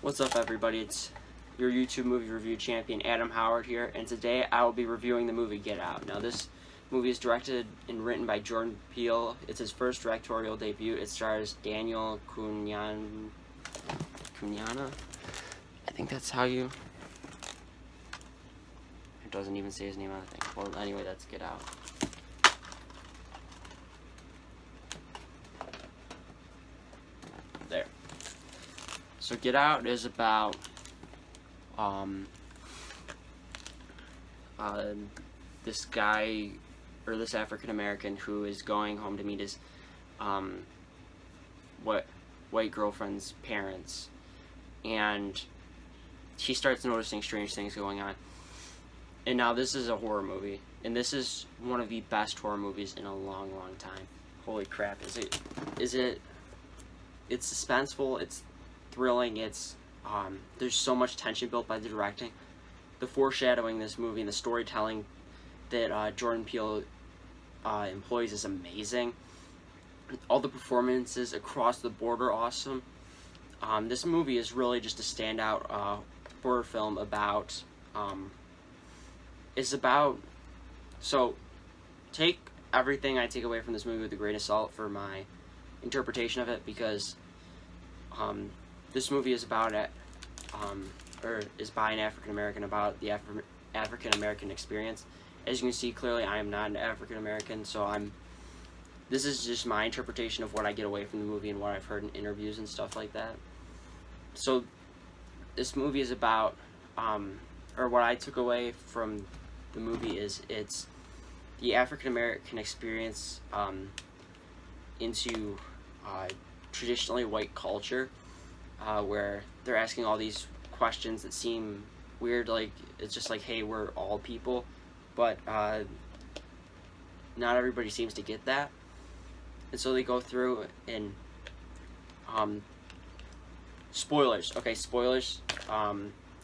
What's up, everybody? It's your YouTube movie review champion, Adam Howard here, and today I will be reviewing the movie Get Out. Now, this movie is directed and written by Jordan Peele. It's his first directorial debut. It stars Daniel Cunha. I think that's how you... It doesn't even say his name on the thing. Well, anyway, that's Get Out. There. So Get Out is about this guy, or this African American, who is going home to meet his white girlfriend's parents, and she starts noticing strange things going on. And now this is a horror movie, and this is one of the best horror movies in a long time. Holy crap, is it it's suspenseful, it's thrilling, it's there's so much tension built by the directing, the foreshadowing in this movie, and the storytelling that Jordan Peele employs is amazing. All the performances across the board are awesome. This movie is really just a standout horror film about so take everything I take away from this movie with a grain of salt for my interpretation of it, because this movie is about or is by an African American, about the African American experience. As you can see clearly, I am not an African American, so this is just my interpretation of what I get away from the movie and what I've heard in interviews and stuff like that. So this movie is about, or what I took away from the movie is it's the African American experience into traditionally white culture, where they're asking all these questions that seem weird, like it's just like, hey, we're all people, but not everybody seems to get that. And so they go through and spoilers,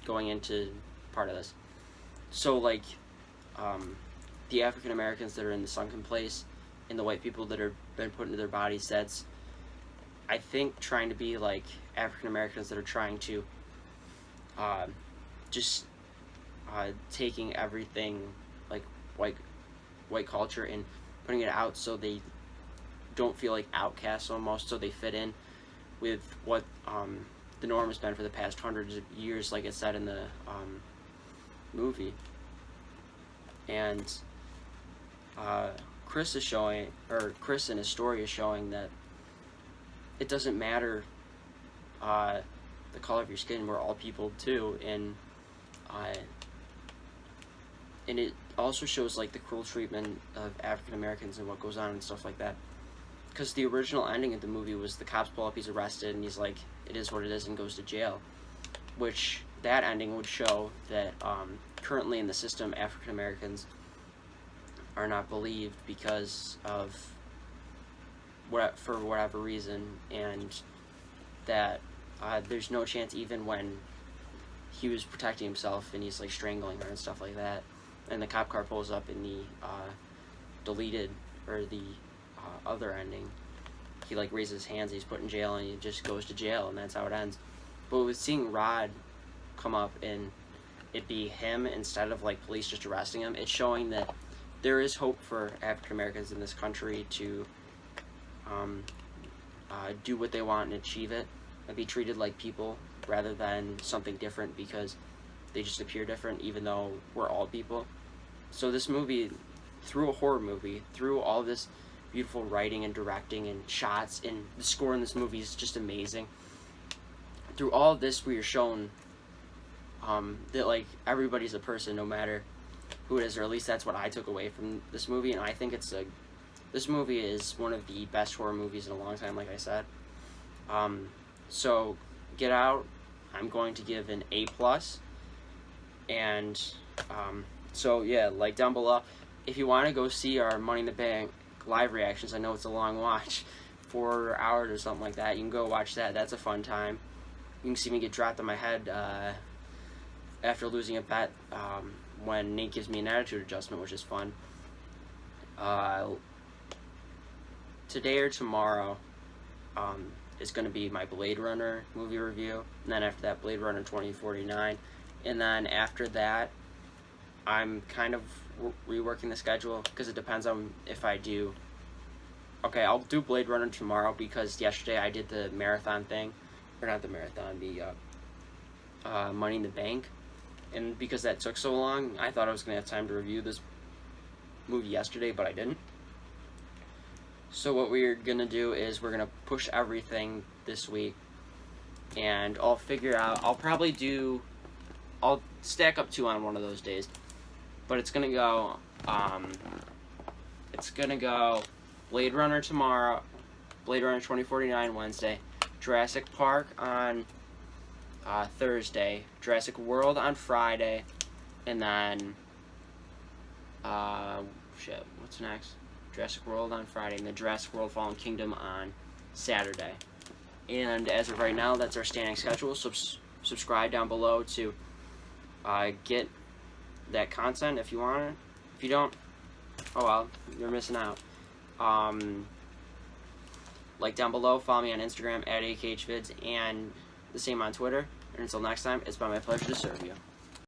going into part of this. So like the African Americans that are in the sunken place and the white people that are been put into their bodies, that's, I think, trying to be like African Americans that are trying to just taking everything like white culture and putting it out so they don't feel like outcasts almost, so they fit in with what the norm has been for the past hundreds of years, like it said in the movie. And Chris in his story is showing that it doesn't matter the color of your skin, we're all people too, and it also shows like the cruel treatment of African Americans and what goes on and stuff like that. Because the original ending of the movie was the cops pull up, he's arrested, and he's like, it is what it is, and goes to jail. Which, that ending would show that currently in the system, African Americans are not believed because of for whatever reason, and that there's no chance, even when he was protecting himself and he's like strangling her and stuff like that, and the cop car pulls up in the deleted, or the other ending, he like raises his hands, he's put in jail, and he just goes to jail, and that's how it ends. But with seeing Rod come up and it be him instead of like police just arresting him, it's showing that there is hope for African Americans in this country to do what they want and achieve it, and be treated like people rather than something different because they just appear different, even though we're all people. So this movie, through a horror movie, through all this beautiful writing and directing and shots, and the score in this movie is just amazing. Through all of this, we are shown that like everybody's a person, no matter who it is, or at least that's what I took away from this movie. And I think this movie is one of the best horror movies in a long time, like I said. So Get Out, I'm going to give an A+. And so yeah, like down below, if you want to go see our Money in the Bank live reactions, I know it's a long watch, 4 hours or something like that, you can go watch that. That's a fun time. You can see me get dropped on my head after losing a bet when Nate gives me an attitude adjustment, which is fun. Today or tomorrow, is going to be my Blade Runner movie review, and then after that, Blade Runner 2049, and then after that, I'm kind of reworking the schedule because it depends on if I do. Okay, I'll do Blade Runner tomorrow because yesterday I did the marathon thing, or not the marathon, the Money in the Bank, and because that took so long, I thought I was gonna have time to review this movie yesterday, but I didn't. So what we're gonna do is we're gonna push everything this week, and I'll figure out. I'll stack up 2 on one of those days, but it's gonna go. It's gonna go Blade Runner tomorrow, Blade Runner 2049 Wednesday, Jurassic Park on Thursday, Jurassic World on Friday, and then what's next? Jurassic World on Friday, and then Jurassic World Fallen Kingdom on Saturday. And as of right now, that's our standing schedule. Subscribe down below to get that content if you want it. If you don't, oh well, you're missing out. Like down below, follow me on Instagram at AKHVids, and the same on Twitter. And until next time, it's been my pleasure to serve you.